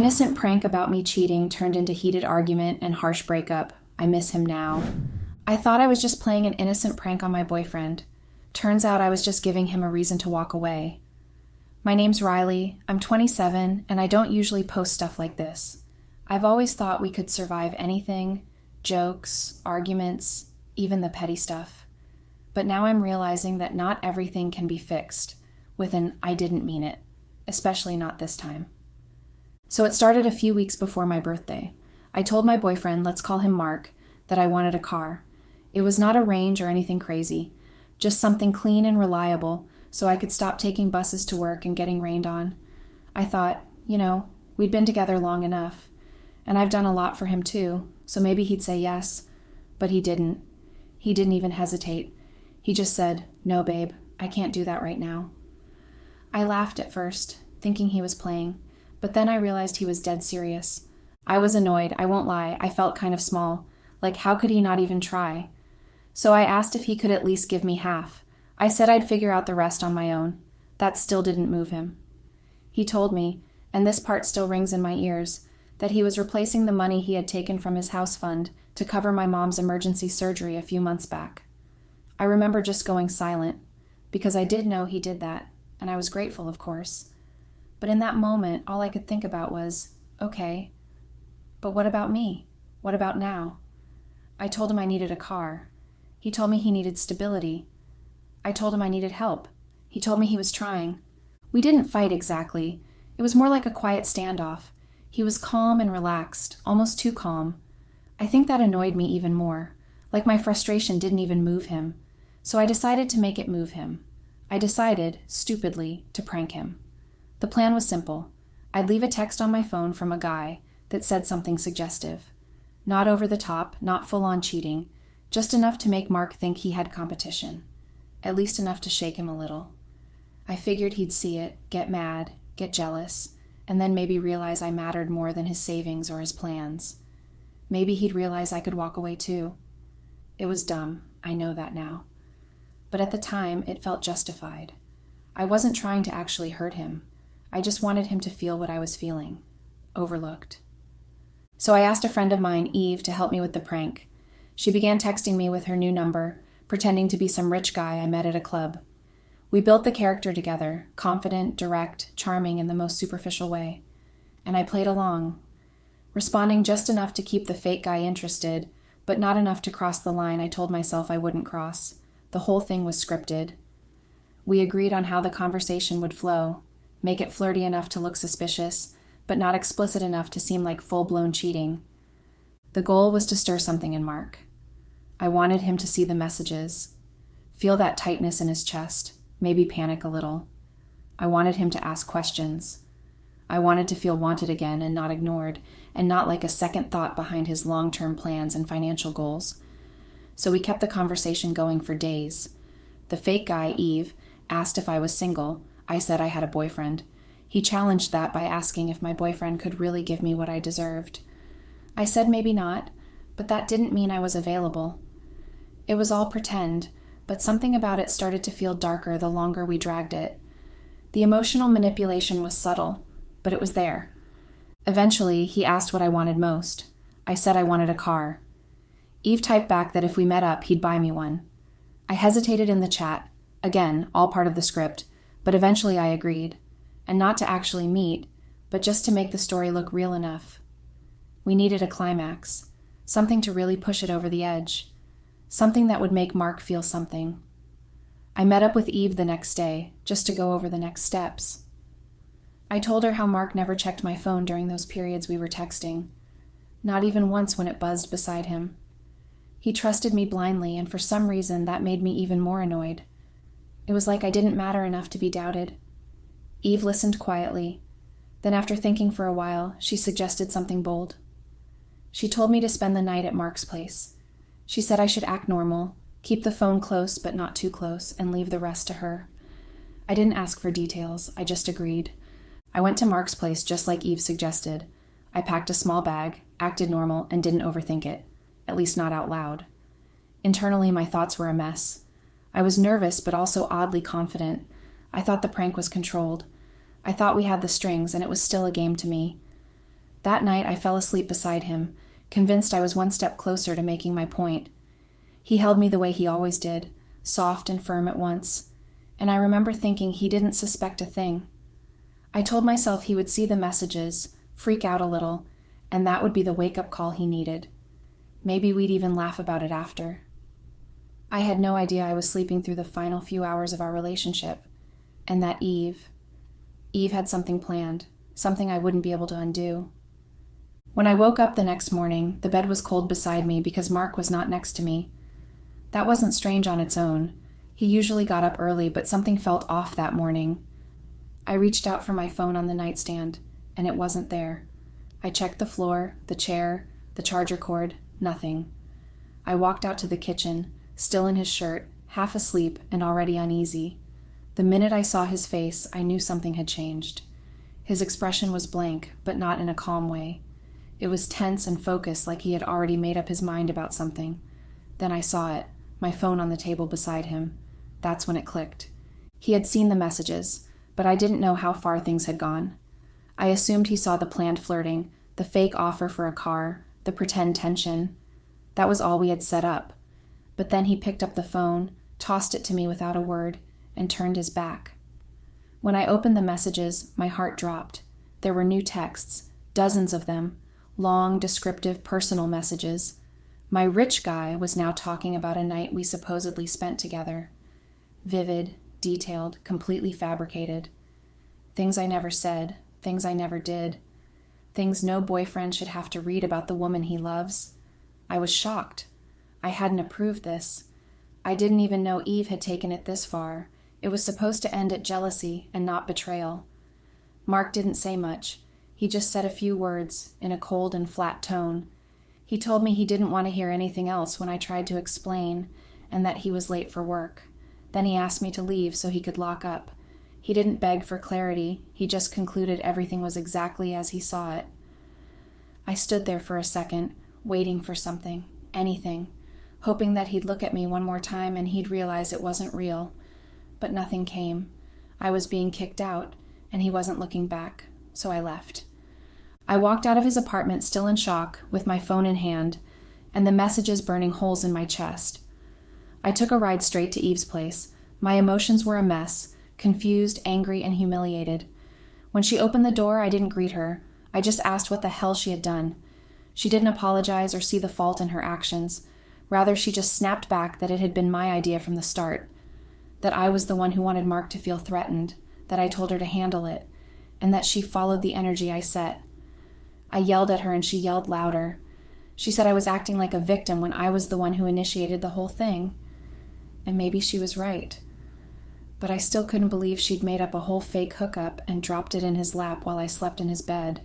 innocent prank about me cheating turned into heated argument and harsh breakup. I miss him now. I thought I was just playing an innocent prank on my boyfriend. Turns out I was just giving him a reason to walk away. My name's Riley, I'm 27, and I don't usually post stuff like this. I've always thought we could survive anything, jokes, arguments, even the petty stuff. But now I'm realizing that not everything can be fixed with an "I didn't mean it," especially not this time. So it started a few weeks before my birthday. I told my boyfriend, let's call him Mark, that I wanted a car. It was not a range or anything crazy, just something clean and reliable so I could stop taking buses to work and getting rained on. I thought, we'd been together long enough, and I've done a lot for him too, so maybe he'd say yes. But he didn't. He didn't even hesitate. He just said, "No, babe, I can't do that right now." I laughed at first, thinking he was playing, but then I realized he was dead serious. I was annoyed, I won't lie. I felt kind of small. Like, how could he not even try? So I asked if he could at least give me half. I said I'd figure out the rest on my own. That still didn't move him. He told me, and this part still rings in my ears, that he was replacing the money he had taken from his house fund to cover my mom's emergency surgery a few months back. I remember just going silent, because I did know he did that, and I was grateful, of course. But in that moment, all I could think about was, okay, but what about me? What about now? I told him I needed a car. He told me he needed stability. I told him I needed help. He told me he was trying. We didn't fight exactly. It was more like a quiet standoff. He was calm and relaxed, almost too calm. I think that annoyed me even more, like my frustration didn't even move him. So I decided to make it move him. I decided, stupidly, to prank him. The plan was simple. I'd leave a text on my phone from a guy that said something suggestive. Not over the top, not full-on cheating, just enough to make Mark think he had competition. At least enough to shake him a little. I figured he'd see it, get mad, get jealous, and then maybe realize I mattered more than his savings or his plans. Maybe he'd realize I could walk away too. It was dumb, I know that now. But at the time, it felt justified. I wasn't trying to actually hurt him. I just wanted him to feel what I was feeling. Overlooked. So I asked a friend of mine, Eve, to help me with the prank. She began texting me with her new number, pretending to be some rich guy I met at a club. We built the character together, confident, direct, charming in the most superficial way. And I played along, responding just enough to keep the fake guy interested, but not enough to cross the line I told myself I wouldn't cross. The whole thing was scripted. We agreed on how the conversation would flow, make it flirty enough to look suspicious, but not explicit enough to seem like full-blown cheating. The goal was to stir something in Mark. I wanted him to see the messages, feel that tightness in his chest, maybe panic a little. I wanted him to ask questions. I wanted to feel wanted again and not ignored, and not like a second thought behind his long-term plans and financial goals. So we kept the conversation going for days. The fake guy, Eve, asked if I was single. I said I had a boyfriend. He challenged that by asking if my boyfriend could really give me what I deserved. I said maybe not, but that didn't mean I was available. It was all pretend, but something about it started to feel darker the longer we dragged it. The emotional manipulation was subtle, but it was there. Eventually, he asked what I wanted most. I said I wanted a car. Eve typed back that if we met up, he'd buy me one. I hesitated in the chat, again, all part of the script, but eventually I agreed. And not to actually meet, but just to make the story look real enough. We needed a climax, something to really push it over the edge. Something that would make Mark feel something. I met up with Eve the next day, just to go over the next steps. I told her how Mark never checked my phone during those periods we were texting, not even once when it buzzed beside him. He trusted me blindly, and for some reason that made me even more annoyed. It was like I didn't matter enough to be doubted. Eve listened quietly. Then after thinking for a while, she suggested something bold. She told me to spend the night at Mark's place. She said I should act normal, keep the phone close but not too close, and leave the rest to her. I didn't ask for details, I just agreed. I went to Mark's place just like Eve suggested. I packed a small bag, acted normal, and didn't overthink it, at least not out loud. Internally, my thoughts were a mess. I was nervous but also oddly confident. I thought the prank was controlled. I thought we had the strings, and it was still a game to me. That night, I fell asleep beside him, convinced I was one step closer to making my point. He held me the way he always did, soft and firm at once, and I remember thinking he didn't suspect a thing. I told myself he would see the messages, freak out a little, and that would be the wake-up call he needed. Maybe we'd even laugh about it after. I had no idea I was sleeping through the final few hours of our relationship, and that Eve had something planned, something I wouldn't be able to undo. When I woke up the next morning, the bed was cold beside me because Mark was not next to me. That wasn't strange on its own. He usually got up early, but something felt off that morning. I reached out for my phone on the nightstand, and it wasn't there. I checked the floor, the chair, the charger cord, nothing. I walked out to the kitchen, still in his shirt, half asleep and already uneasy. The minute I saw his face, I knew something had changed. His expression was blank, but not in a calm way. It was tense and focused, like he had already made up his mind about something. Then I saw it, my phone on the table beside him. That's when it clicked. He had seen the messages, but I didn't know how far things had gone. I assumed he saw the planned flirting, the fake offer for a car, the pretend tension. That was all we had set up. But then he picked up the phone, tossed it to me without a word, and turned his back. When I opened the messages, my heart dropped. There were new texts, dozens of them, long, descriptive, personal messages. My rich guy was now talking about a night we supposedly spent together. Vivid, detailed, completely fabricated. Things I never said, things I never did. Things no boyfriend should have to read about the woman he loves. I was shocked. I hadn't approved this. I didn't even know Eve had taken it this far. It was supposed to end at jealousy and not betrayal. Mark didn't say much. He just said a few words in a cold and flat tone. He told me he didn't want to hear anything else when I tried to explain, and that he was late for work. Then he asked me to leave so he could lock up. He didn't beg for clarity. He just concluded everything was exactly as he saw it. I stood there for a second, waiting for something, anything, hoping that he'd look at me one more time and he'd realize it wasn't real. But nothing came. I was being kicked out, and he wasn't looking back, so I left. I walked out of his apartment still in shock, with my phone in hand, and the messages burning holes in my chest. I took a ride straight to Eve's place. My emotions were a mess, confused, angry, and humiliated. When she opened the door, I didn't greet her. I just asked what the hell she had done. She didn't apologize or see the fault in her actions. Rather, she just snapped back that it had been my idea from the start, that I was the one who wanted Mark to feel threatened, that I told her to handle it, and that she followed the energy I set. I yelled at her and she yelled louder. She said I was acting like a victim when I was the one who initiated the whole thing. And maybe she was right. But I still couldn't believe she'd made up a whole fake hookup and dropped it in his lap while I slept in his bed.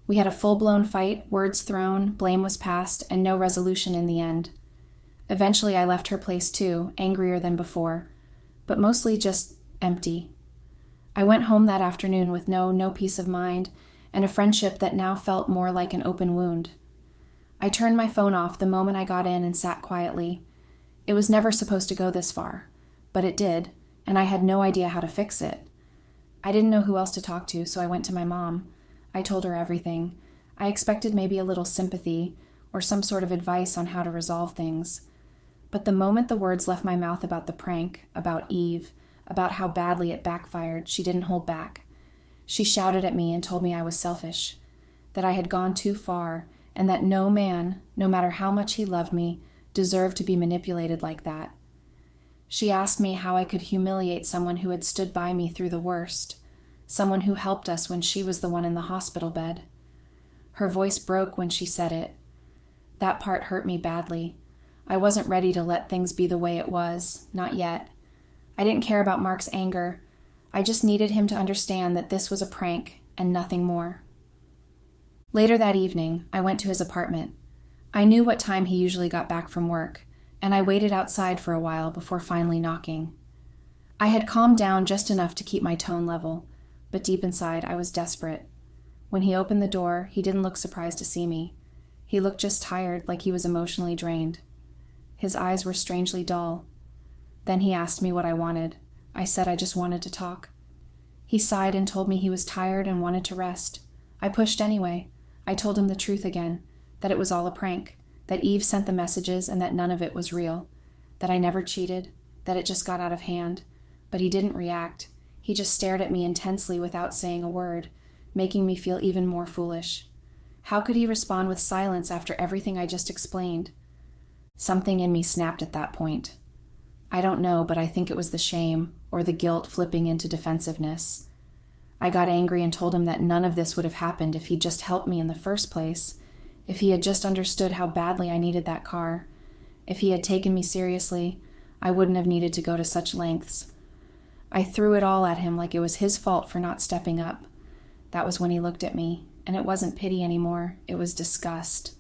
We had a full-blown fight, words thrown, blame was passed, and no resolution in the end. Eventually I left her place too, angrier than before, but mostly just empty. I went home that afternoon with no peace of mind, and a friendship that now felt more like an open wound. I turned my phone off the moment I got in and sat quietly. It was never supposed to go this far, but it did, and I had no idea how to fix it. I didn't know who else to talk to, so I went to my mom. I told her everything. I expected maybe a little sympathy or some sort of advice on how to resolve things. But the moment the words left my mouth about the prank, about Eve, about how badly it backfired, she didn't hold back. She shouted at me and told me I was selfish, that I had gone too far, and that no man, no matter how much he loved me, deserved to be manipulated like that. She asked me how I could humiliate someone who had stood by me through the worst, someone who helped us when she was the one in the hospital bed. Her voice broke when she said it. That part hurt me badly. I wasn't ready to let things be the way it was, not yet. I didn't care about Mark's anger. I just needed him to understand that this was a prank and nothing more. Later that evening, I went to his apartment. I knew what time he usually got back from work, and I waited outside for a while before finally knocking. I had calmed down just enough to keep my tone level, but deep inside I was desperate. When he opened the door, he didn't look surprised to see me. He looked just tired, like he was emotionally drained. His eyes were strangely dull. Then he asked me what I wanted. I said I just wanted to talk. He sighed and told me he was tired and wanted to rest. I pushed anyway. I told him the truth again, that it was all a prank, that Eve sent the messages and that none of it was real, that I never cheated, that it just got out of hand. But he didn't react. He just stared at me intensely without saying a word, making me feel even more foolish. How could he respond with silence after everything I just explained? Something in me snapped at that point. I don't know, but I think it was the shame or the guilt flipping into defensiveness. I got angry and told him that none of this would have happened if he'd just helped me in the first place, if he had just understood how badly I needed that car. If he had taken me seriously, I wouldn't have needed to go to such lengths. I threw it all at him like it was his fault for not stepping up. That was when he looked at me, and it wasn't pity anymore, it was disgust.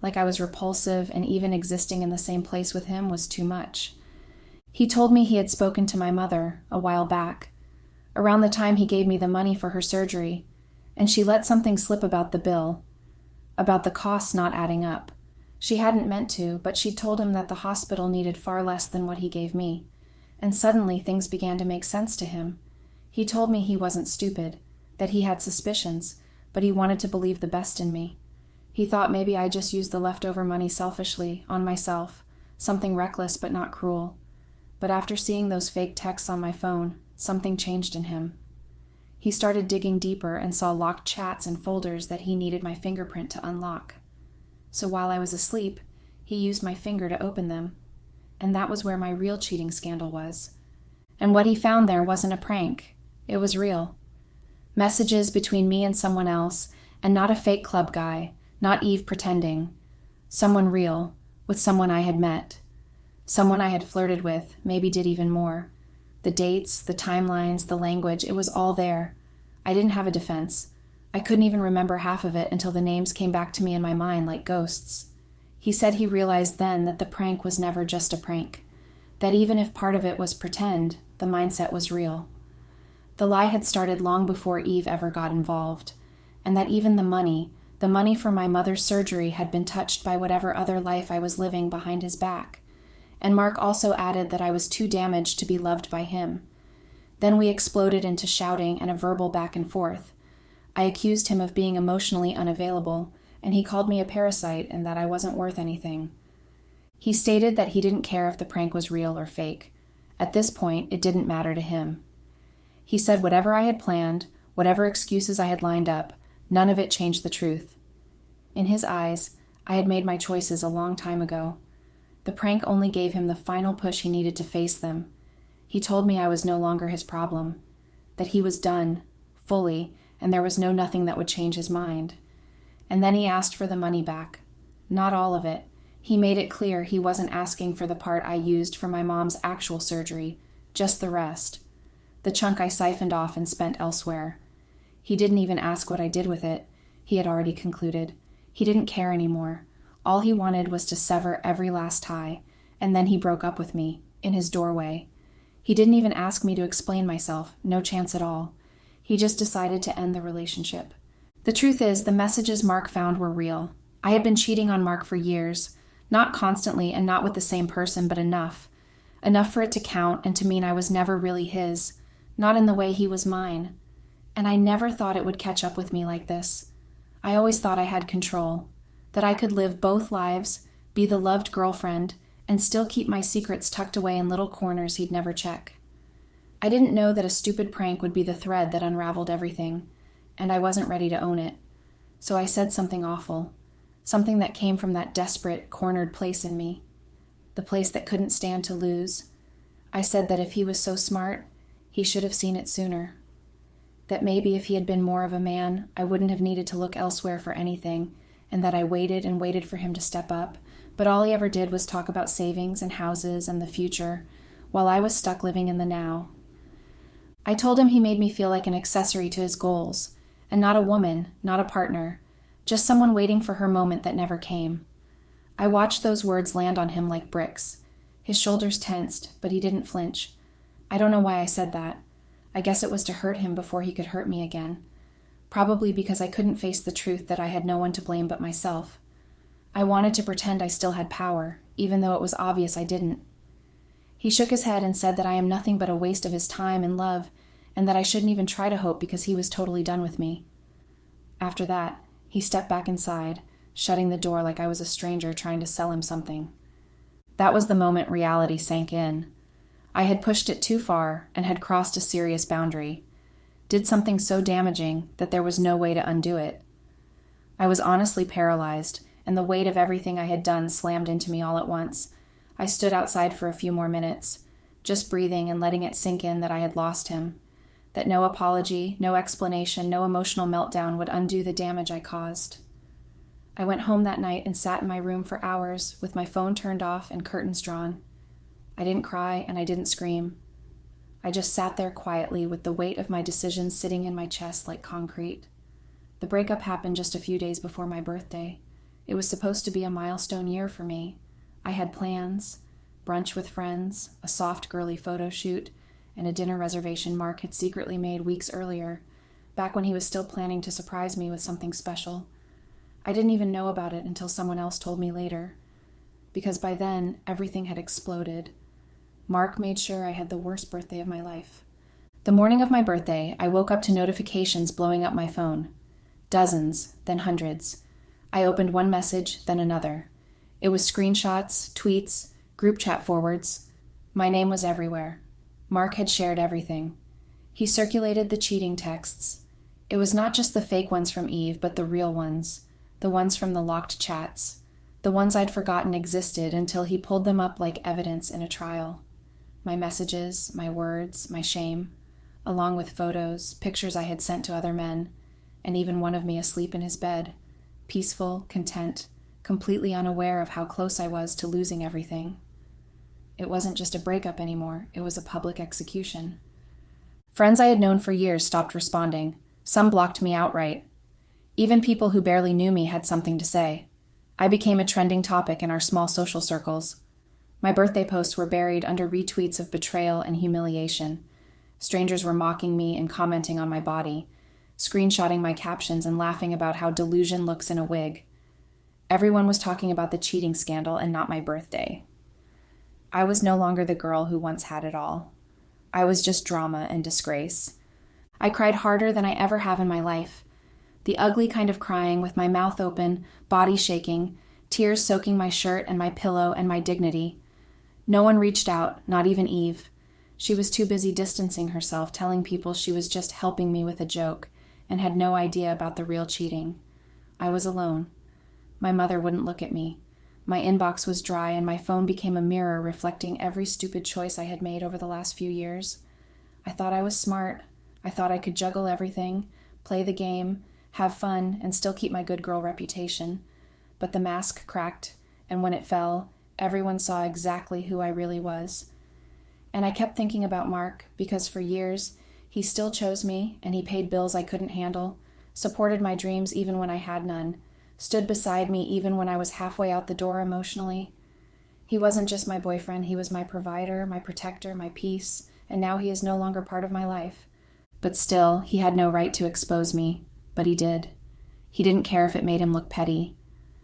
Like I was repulsive, and even existing in the same place with him was too much. He told me he had spoken to my mother a while back, around the time he gave me the money for her surgery, and she let something slip about the bill, about the costs not adding up. She hadn't meant to, but she'd told him that the hospital needed far less than what he gave me, and suddenly things began to make sense to him. He told me he wasn't stupid, that he had suspicions, but he wanted to believe the best in me. He thought maybe I just used the leftover money selfishly, on myself, something reckless but not cruel. But after seeing those fake texts on my phone, something changed in him. He started digging deeper and saw locked chats and folders that he needed my fingerprint to unlock. So while I was asleep, he used my finger to open them. And that was where my real cheating scandal was. And what he found there wasn't a prank. It was real. Messages between me and someone else, and not a fake club guy, not Eve pretending. Someone real, with someone I had met. Someone I had flirted with, maybe did even more. The dates, the timelines, the language, it was all there. I didn't have a defense. I couldn't even remember half of it until the names came back to me in my mind like ghosts. He said he realized then that the prank was never just a prank, that even if part of it was pretend, the mindset was real. The lie had started long before Eve ever got involved, and that even the money for my mother's surgery had been touched by whatever other life I was living behind his back. And Mark also added that I was too damaged to be loved by him. Then we exploded into shouting and a verbal back and forth. I accused him of being emotionally unavailable, and he called me a parasite and that I wasn't worth anything. He stated that he didn't care if the prank was real or fake. At this point, it didn't matter to him. He said whatever I had planned, whatever excuses I had lined up, none of it changed the truth. In his eyes, I had made my choices a long time ago. The prank only gave him the final push he needed to face them. He told me I was no longer his problem, that he was done, fully, and there was nothing that would change his mind. And then he asked for the money back. Not all of it. He made it clear he wasn't asking for the part I used for my mom's actual surgery, just the rest. The chunk I siphoned off and spent elsewhere. He didn't even ask what I did with it. He had already concluded. He didn't care anymore. All he wanted was to sever every last tie, and then he broke up with me, in his doorway. He didn't even ask me to explain myself, no chance at all. He just decided to end the relationship. The truth is, the messages Mark found were real. I had been cheating on Mark for years, not constantly and not with the same person, but enough. Enough for it to count and to mean I was never really his, not in the way he was mine. And I never thought it would catch up with me like this. I always thought I had control, that I could live both lives, be the loved girlfriend, and still keep my secrets tucked away in little corners he'd never check. I didn't know that a stupid prank would be the thread that unraveled everything, and I wasn't ready to own it. So I said something awful, something that came from that desperate, cornered place in me, the place that couldn't stand to lose. I said that if he was so smart, he should have seen it sooner. That maybe if he had been more of a man, I wouldn't have needed to look elsewhere for anything, and that I waited and waited for him to step up, but all he ever did was talk about savings and houses and the future, while I was stuck living in the now. I told him he made me feel like an accessory to his goals, and not a woman, not a partner, just someone waiting for her moment that never came. I watched those words land on him like bricks. His shoulders tensed, but he didn't flinch. I don't know why I said that. I guess it was to hurt him before he could hurt me again. Probably because I couldn't face the truth that I had no one to blame but myself. I wanted to pretend I still had power, even though it was obvious I didn't. He shook his head and said that I am nothing but a waste of his time and love, and that I shouldn't even try to hope because he was totally done with me. After that, he stepped back inside, shutting the door like I was a stranger trying to sell him something. That was the moment reality sank in. I had pushed it too far and had crossed a serious boundary, did something so damaging that there was no way to undo it. I was honestly paralyzed, and the weight of everything I had done slammed into me all at once. I stood outside for a few more minutes, just breathing and letting it sink in that I had lost him, that no apology, no explanation, no emotional meltdown would undo the damage I caused. I went home that night and sat in my room for hours with my phone turned off and curtains drawn. I didn't cry and I didn't scream. I just sat there quietly with the weight of my decisions sitting in my chest like concrete. The breakup happened just a few days before my birthday. It was supposed to be a milestone year for me. I had plans, brunch with friends, a soft girly photo shoot, and a dinner reservation Mark had secretly made weeks earlier, back when he was still planning to surprise me with something special. I didn't even know about it until someone else told me later, because by then everything had exploded. Mark made sure I had the worst birthday of my life. The morning of my birthday, I woke up to notifications blowing up my phone. Dozens, then hundreds. I opened one message, then another. It was screenshots, tweets, group chat forwards. My name was everywhere. Mark had shared everything. He circulated the cheating texts. It was not just the fake ones from Eve, but the real ones, the ones from the locked chats, the ones I'd forgotten existed until he pulled them up like evidence in a trial. My messages, my words, my shame, along with photos, pictures I had sent to other men, and even one of me asleep in his bed, peaceful, content, completely unaware of how close I was to losing everything. It wasn't just a breakup anymore, it was a public execution. Friends I had known for years stopped responding. Some blocked me outright. Even people who barely knew me had something to say. I became a trending topic in our small social circles. My birthday posts were buried under retweets of betrayal and humiliation. Strangers were mocking me and commenting on my body, screenshotting my captions and laughing about how delusion looks in a wig. Everyone was talking about the cheating scandal and not my birthday. I was no longer the girl who once had it all. I was just drama and disgrace. I cried harder than I ever have in my life. The ugly kind of crying with my mouth open, body shaking, tears soaking my shirt and my pillow and my dignity. No one reached out, not even Eve. She was too busy distancing herself, telling people she was just helping me with a joke, and had no idea about the real cheating. I was alone. My mother wouldn't look at me. My inbox was dry, and my phone became a mirror reflecting every stupid choice I had made over the last few years. I thought I was smart. I thought I could juggle everything, play the game, have fun, and still keep my good girl reputation. But the mask cracked, and when it fell, everyone saw exactly who I really was. And I kept thinking about Mark, because for years, he still chose me, and he paid bills I couldn't handle, supported my dreams even when I had none, stood beside me even when I was halfway out the door emotionally. He wasn't just my boyfriend, he was my provider, my protector, my peace, and now he is no longer part of my life. But still, he had no right to expose me, but he did. He didn't care if it made him look petty.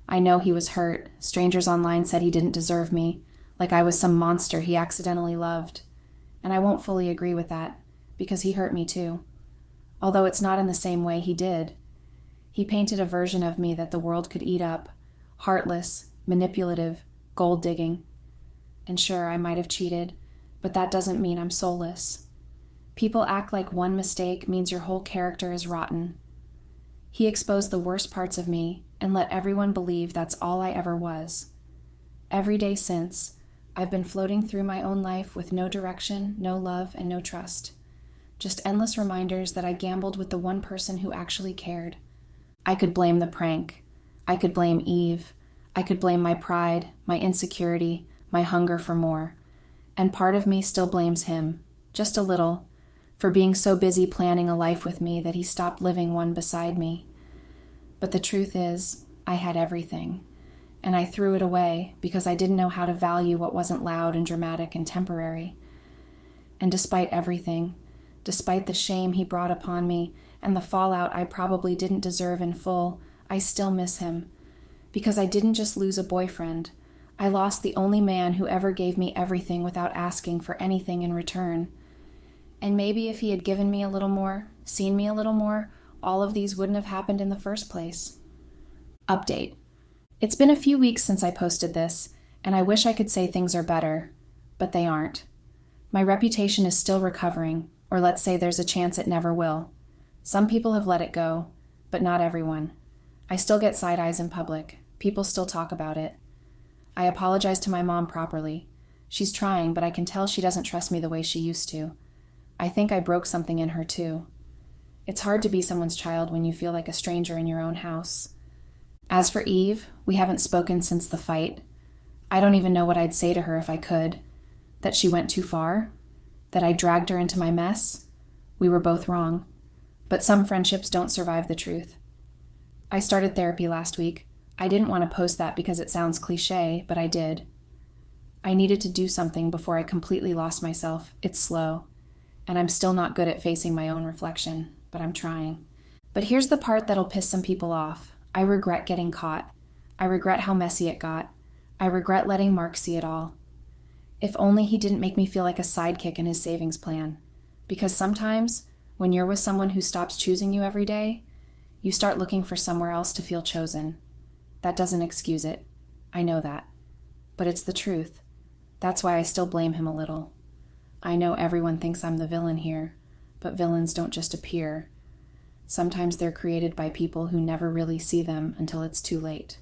I know he was hurt. Strangers online said he didn't deserve me, like I was some monster he accidentally loved. And I won't fully agree with that, because he hurt me too. Although it's not in the same way he did. He painted a version of me that the world could eat up, heartless, manipulative, gold-digging. And sure, I might have cheated, but that doesn't mean I'm soulless. People act like one mistake means your whole character is rotten. He exposed the worst parts of me and let everyone believe that's all I ever was. Every day since, I've been floating through my own life with no direction, no love, and no trust. Just endless reminders that I gambled with the one person who actually cared. I could blame the prank. I could blame Eve. I could blame my pride, my insecurity, my hunger for more. And part of me still blames him, just a little, for being so busy planning a life with me that he stopped living one beside me. But the truth is, I had everything, and I threw it away because I didn't know how to value what wasn't loud and dramatic and temporary. And despite everything, despite the shame he brought upon me and the fallout I probably didn't deserve in full, I still miss him. Because I didn't just lose a boyfriend. I lost the only man who ever gave me everything without asking for anything in return. And maybe if he had given me a little more, seen me a little more, all of these wouldn't have happened in the first place. Update. It's been a few weeks since I posted this, and I wish I could say things are better, but they aren't. My reputation is still recovering, or let's say there's a chance it never will. Some people have let it go, but not everyone. I still get side eyes in public. People still talk about it. I apologize to my mom properly. She's trying, but I can tell she doesn't trust me the way she used to. I think I broke something in her too. It's hard to be someone's child when you feel like a stranger in your own house. As for Eve, we haven't spoken since the fight. I don't even know what I'd say to her if I could. That she went too far? That I dragged her into my mess? We were both wrong. But some friendships don't survive the truth. I started therapy last week. I didn't want to post that because it sounds cliché, but I did. I needed to do something before I completely lost myself. It's slow. And I'm still not good at facing my own reflection, but I'm trying. But here's the part that'll piss some people off. I regret getting caught. I regret how messy it got. I regret letting Mark see it all. If only he didn't make me feel like a sidekick in his savings plan. Because sometimes, when you're with someone who stops choosing you every day, you start looking for somewhere else to feel chosen. That doesn't excuse it. I know that. But it's the truth. That's why I still blame him a little. I know everyone thinks I'm the villain here, but villains don't just appear. Sometimes they're created by people who never really see them until it's too late.